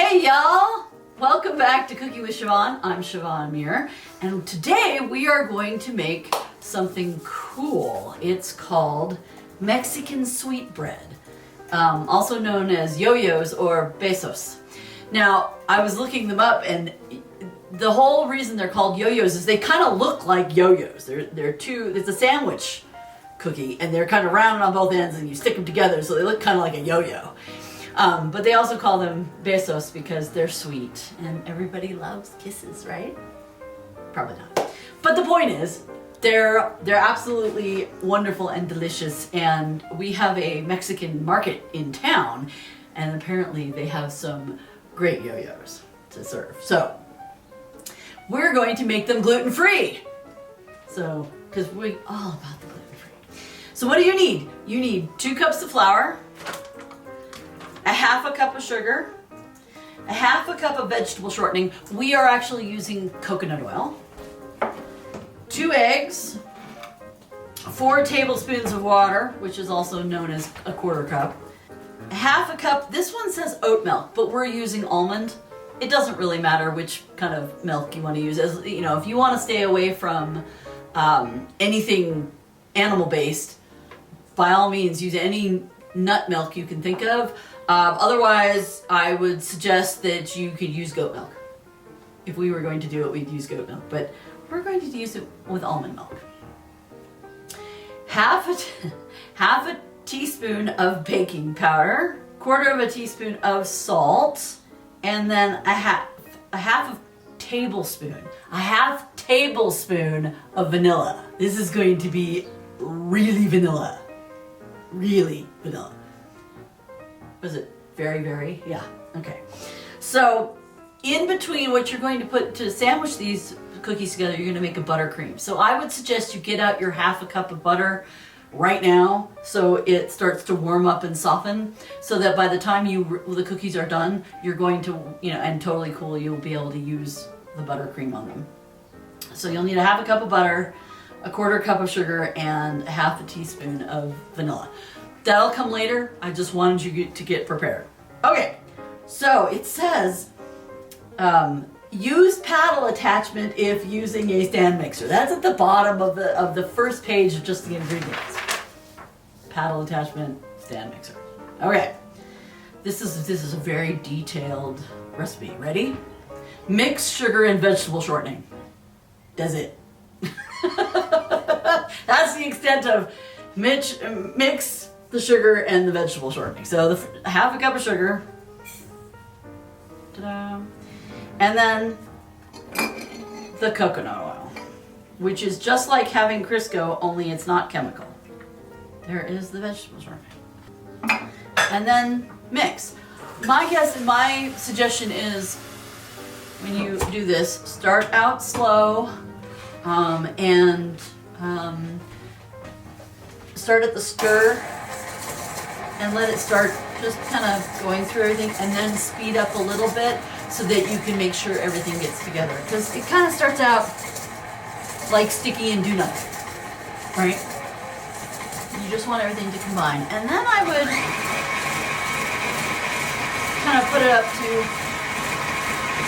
Hey y'all! Welcome back to Cooking with Siobhan. I'm Siobhan Muir, and today we are going to make something cool. It's called Mexican sweetbread, also known as Yo-Yos or Besos. Now, I was looking them up, and the whole reason they're called Yo-Yos is they kind of look like Yo-Yos. It's a sandwich cookie, and they're kind of round on both ends, and you stick them together, so they look kind of like a yo-yo. But they also call them Besos because they're sweet, and everybody loves kisses, right? Probably not. But the point is, they're absolutely wonderful and delicious, and we have a Mexican market in town, and apparently they have some great yo-yos to serve. So we're going to make them gluten-free. So, because we're all about the gluten-free. So what do you need? You need 2 cups of flour, a half a cup of sugar, a half a cup of vegetable shortening. We are actually using coconut oil, 2 eggs, 4 tablespoons of water, which is also known as a 1/4 cup, half a cup, this one says oat milk, but we're using almond. It doesn't really matter which kind of milk you want to use. As you know, if you want to stay away from anything animal-based, by all means use any nut milk you can think of. Otherwise, I would suggest that you could use goat milk. If we were going to do it, we'd use goat milk, but we're going to use it with almond milk. Half a teaspoon of baking powder, 1/4 teaspoon of salt, and then a half tablespoon of vanilla. This is going to be really vanilla. Really vanilla. Was it very? Yeah, okay. So in between what you're going to put to sandwich these cookies together, you're going to make a buttercream. So I would suggest you get out your half a cup of butter right now so it starts to warm up and soften, so that by the time the cookies are done, you're going to, and totally cool, you'll be able to use the buttercream on them. So you'll need a half a cup of butter, a 1/4 cup of sugar, and a half a teaspoon of vanilla. That'll come later. I just wanted you to get prepared. Okay, so it says use paddle attachment if using a stand mixer. That's at the bottom of the first page of just the ingredients. Paddle attachment, stand mixer. Okay, this is a very detailed recipe. Ready? Mix sugar and vegetable shortening. That's it. That's the extent of mix the sugar and the vegetable shortening. So half a cup of sugar, ta-da, and then the coconut oil, which is just like having Crisco, only it's not chemical. There is the vegetable shortening. And then mix. My guess and my suggestion is when you do this, start out slow and start at the stir and let it start just kind of going through everything, and then speed up a little bit so that you can make sure everything gets together. Because it kind of starts out like sticky and do nothing, right? You just want everything to combine. And then I would kind of put it up to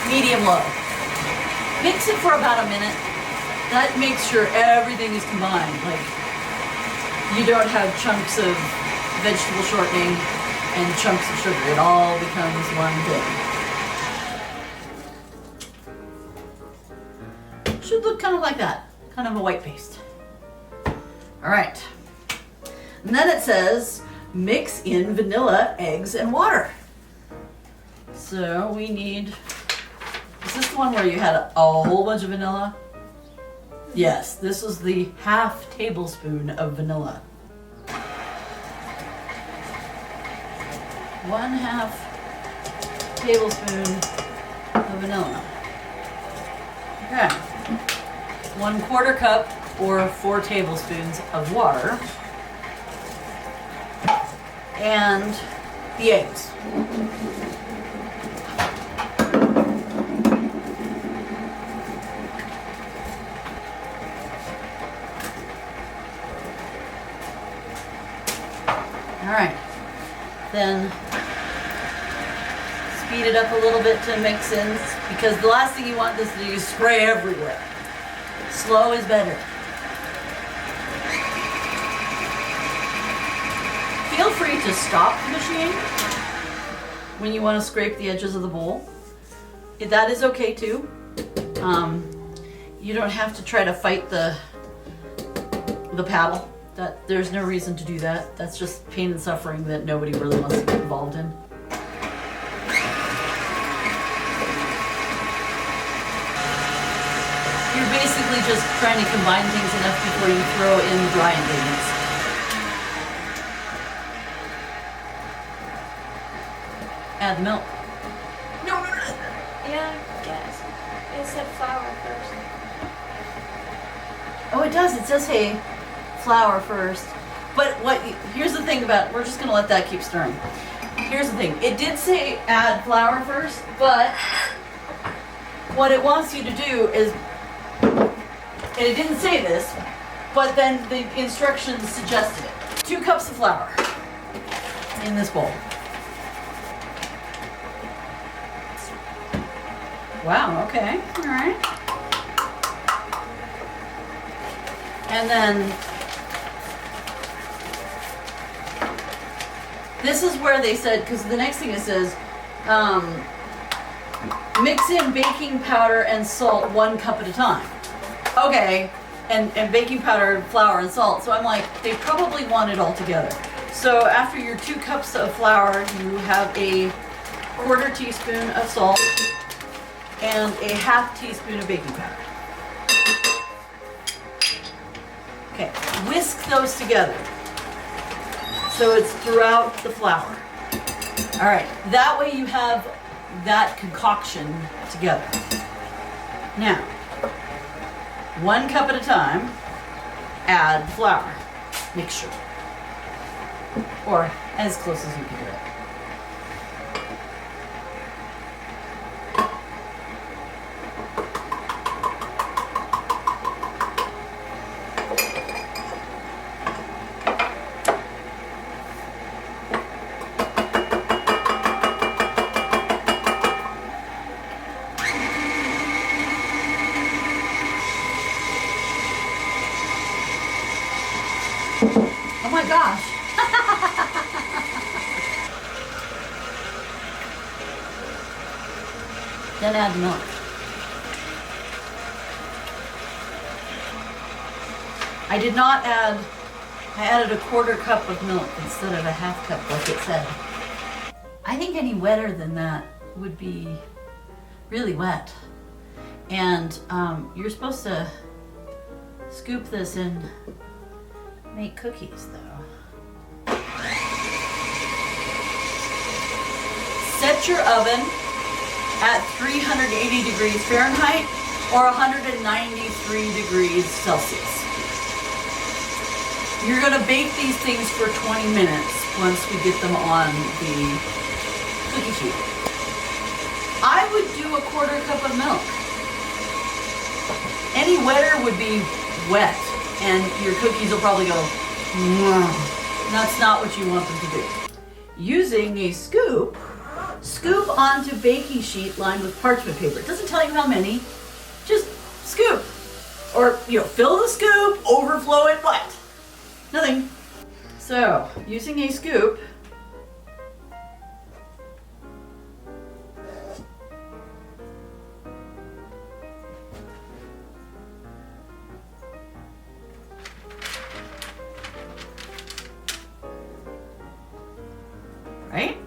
medium-low. Mix it for about a minute. That makes sure everything is combined. Like, you don't have chunks of vegetable shortening and chunks of sugar. It all becomes one thing. Should look kind of like that. Kind of a white paste. All right. And then it says, mix in vanilla, eggs, and water. So we need, is this the one where you had a whole bunch of vanilla? Yes, this is the half tablespoon of vanilla. 1/2 tablespoon of vanilla. Okay. 1/4 cup or 4 tablespoons of water. And the eggs. All right, then speed it up a little bit to mix in, because the last thing you want this to do is spray everywhere. Slow is better. Feel free to stop the machine when you want to scrape the edges of the bowl. That is okay too. You don't have to try to fight the paddle. There's no reason to do that. That's just pain and suffering that nobody really wants to get involved in. You're basically just trying to combine things enough before you throw in the dry ingredients. Add milk. No. Yeah, I guess. It said flour first. Oh, it does. It does say flour first. But here's the thing about, we're just going to let that keep stirring. Here's the thing. It did say add flour first, but what it wants you to do is, and it didn't say this, but then the instructions suggested it. 2 cups of flour in this bowl. Wow, okay, all right. And then this is where they said, because the next thing it says, mix in baking powder and salt 1 cup at a time. Okay, and baking powder, flour, and salt. So I'm like, they probably want it all together. So after your 2 cups of flour, you have a 1/4 teaspoon of salt and a 1/2 teaspoon of baking powder. Okay, whisk those together so it's throughout the flour. All right, that way you have that concoction together. Now, 1 cup at a time, add flour mixture, or as close as you can do it. Oh my gosh. Then add milk. I did not add, I added a 1/4 cup of milk instead of a 1/2 cup like it said. I think any wetter than that would be really wet. And you're supposed to scoop this and make cookies though. Set your oven at 380 degrees Fahrenheit or 193 degrees Celsius. You're gonna bake these things for 20 minutes once we get them on the cookie sheet. I would do a 1/4 cup of milk. Any wetter would be wet and your cookies will probably go, mwah. That's not what you want them to do. Using a scoop, scoop onto baking sheet lined with parchment paper. It doesn't tell you how many, just scoop. Or, fill the scoop, overflow it, what? Nothing. So, using a scoop, right?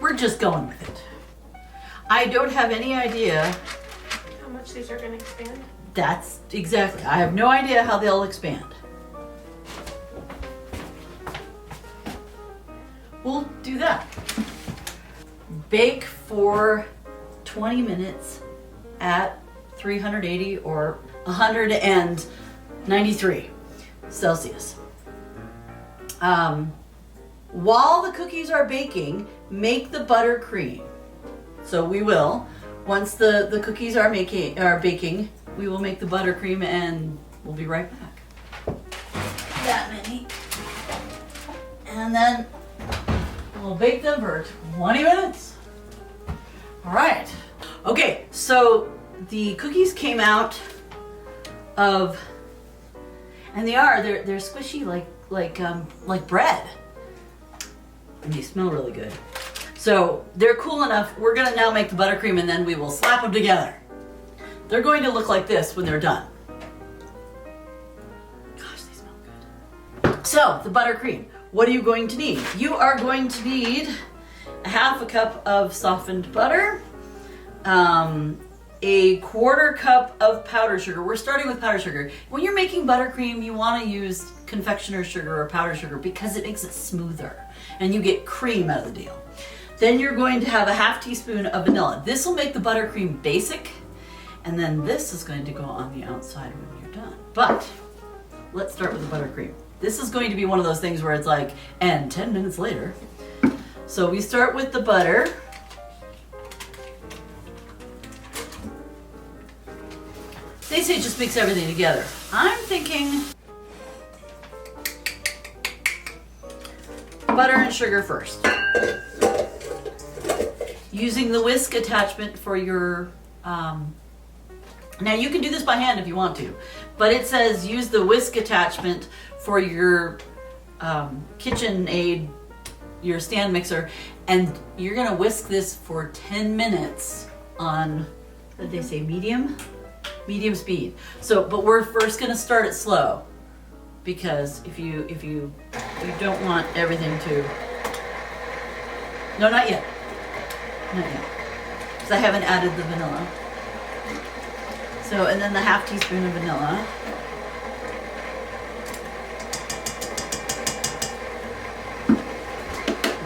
We're just going with it. I don't have any idea. How much these are going to expand? That's exactly. I have no idea how they'll expand. We'll do that. Bake for 20 minutes at 380 or 193 Celsius. While the cookies are baking, make the buttercream. So we will, once the cookies are baking, we will make the buttercream and we'll be right back. that many. And then we'll bake them for 20 minutes. All right. Okay, so the cookies came out of, and they're squishy like bread. And they smell really good. So they're cool enough. We're gonna now make the buttercream and then we will slap them together. They're going to look like this when they're done. Gosh, they smell good. So the buttercream, what are you going to need? You are going to need a half a cup of softened butter, a quarter cup of powdered sugar. We're starting with powdered sugar. When you're making buttercream, you want to use confectioner's sugar or powdered sugar because it makes it smoother and you get cream out of the deal. Then you're going to have a half teaspoon of vanilla. This will make the buttercream basic, and then this is going to go on the outside when you're done. But let's start with the buttercream. This is going to be one of those things where it's like, and 10 minutes later. So we start with the butter. They say just mix everything together. I'm thinking butter and sugar first. Using the whisk attachment for your, now you can do this by hand if you want to, but it says use the whisk attachment for your KitchenAid, your stand mixer, and you're gonna whisk this for 10 minutes on, what did they say, medium speed. So, but we're first gonna start it slow because if you don't want everything to, no, not yet. Not yet, because I haven't added the vanilla. So, and then the half teaspoon of vanilla.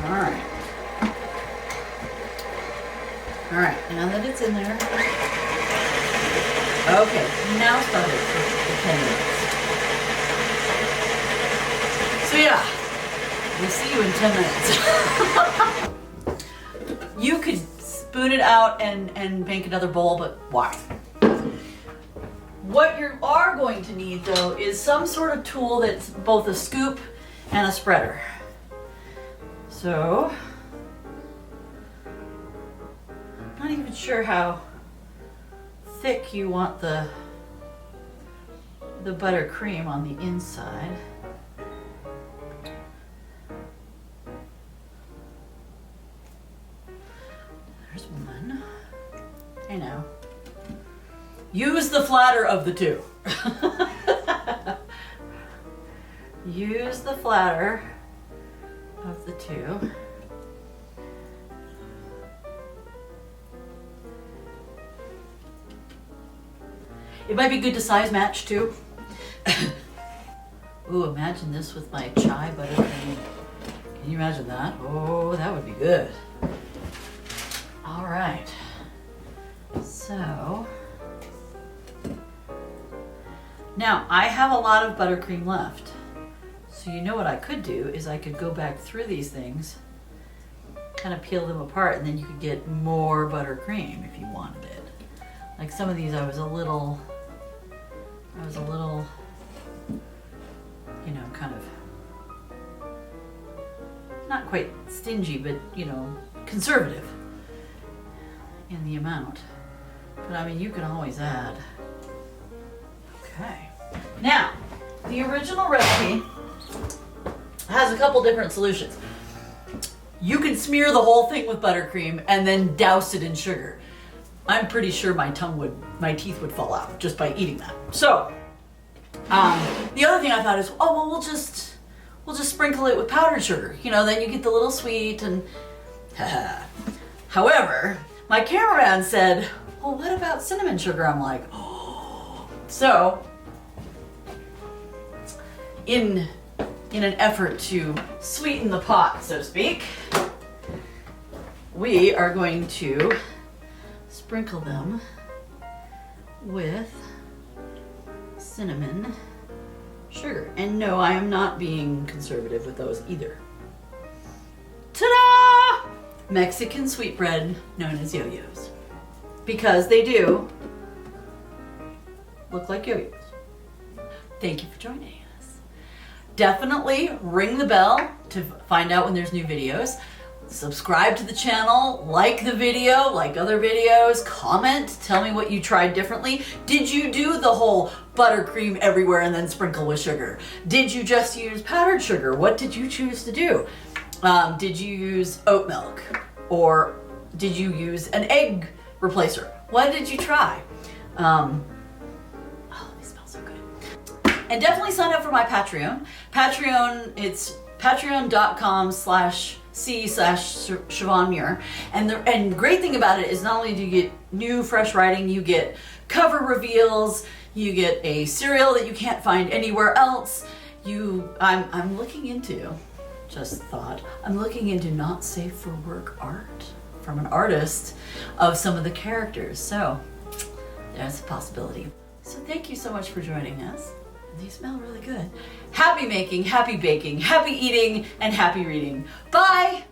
All right. All right, now that it's in there. Okay, now start it for 10 minutes. So yeah, we'll see you in 10 minutes. You could spoon it out and make another bowl, but why? What you are going to need though is some sort of tool that's both a scoop and a spreader. So, I'm not even sure how thick you want the buttercream on the inside. There's one. I know. Use the flatter of the two. Use the flatter of the two. It might be good to size match too. Ooh, imagine this with my chai butter cream. Can you imagine that? Oh, that would be good. All right. So, now I have a lot of buttercream left. So you know what I could do is I could go back through these things, kind of peel them apart, and then you could get more buttercream if you wanted it. Like some of these I was a little, you know, kind of, not quite stingy, but, you know, conservative in the amount. But I mean, you can always add. Okay. Now, the original recipe has a couple different solutions. You can smear the whole thing with buttercream and then douse it in sugar. I'm pretty sure my teeth would fall out just by eating that. So, the other thing I thought is, oh well, we'll just sprinkle it with powdered sugar. You know, then you get the little sweet and. However, my cameraman said, well, what about cinnamon sugar? I'm like, oh. So, in an effort to sweeten the pot, so to speak, we are going to sprinkle them with cinnamon sugar. And no, I am not being conservative with those either. Ta-da! Mexican sweetbread known as Yo-Yos. Because they do look like Yo-Yos. Thank you for joining us. Definitely ring the bell to find out when there's new videos. Subscribe to the channel, like the video, like other videos, comment, tell me what you tried differently. Did you do the whole buttercream everywhere and then sprinkle with sugar? Did you just use powdered sugar? What did you choose to do? Did you use oat milk? Or did you use an egg replacer? What did you try? Oh, they smell so good. And definitely sign up for my Patreon. Patreon, it's patreon.com/c/Siobhan Muir. And the great thing about it is not only do you get new fresh writing, you get cover reveals, you get a cereal that you can't find anywhere else. I'm looking into, I'm looking into not safe for work art from an artist of some of the characters. So there's a possibility. So thank you so much for joining us. These smell really good. Happy making, happy baking, happy eating, and happy reading. Bye!